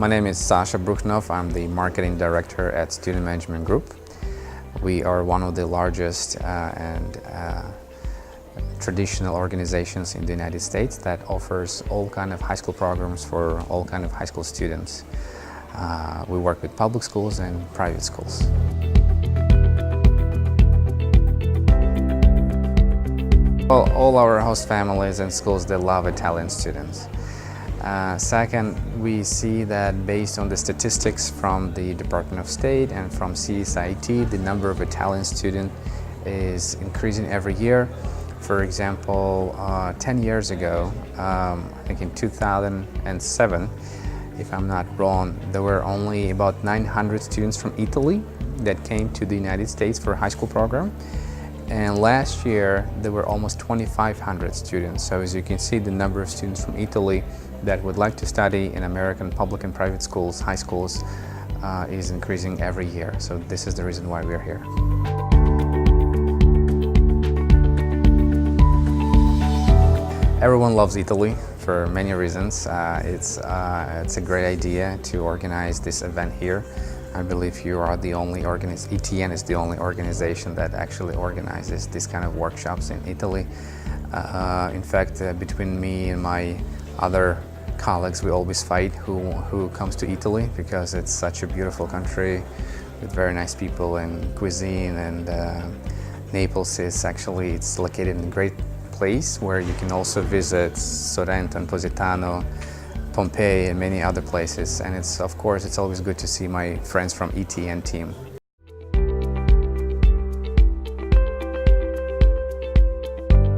My name is Sasha Brukhnov. I'm the Marketing Director at Student Management Group. We are one of the largest and traditional organizations in the United States that offers all kind of high school programs for all kind of high school students. We work with public schools and private schools. Well, all our host families and schools, they love Italian students. Second, we see that based on the statistics from the Department of State and from CSIT, the number of Italian students is increasing every year. For example, 10 years ago, I think in 2007, if I'm not wrong, there were only about 900 students from Italy that came to the United States for a high school program. And last year, there were almost 2,500 students. So as you can see, the number of students from Italy that would like to study in American public and private schools, high schools, is increasing every year. So this is the reason why we're here. Everyone loves Italy for many reasons. It's a great idea to organize this event here. I believe you are the only ETN is the only organization that actually organizes this kind of workshops in Italy. In fact, between me and my other colleagues, we always fight who comes to Italy, because it's such a beautiful country with very nice people and cuisine, and Naples is actually, it's located in a great place where you can also visit Sorrento and Positano, Pompeii and many other places, and of course it's always good to see my friends from ETN team.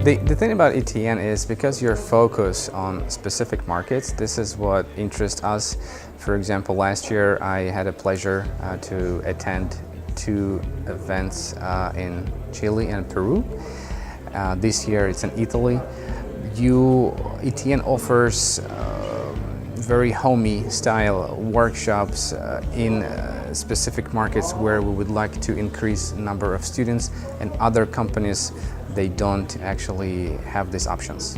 The thing about ETN is, because you're focused on specific markets, this is what interests us. For example, last year I had a pleasure to attend 2 events in Chile and Peru. This year it's in Italy. ETN offers very homey style workshops in specific markets where we would like to increase the number of students, and other companies, they don't actually have these options.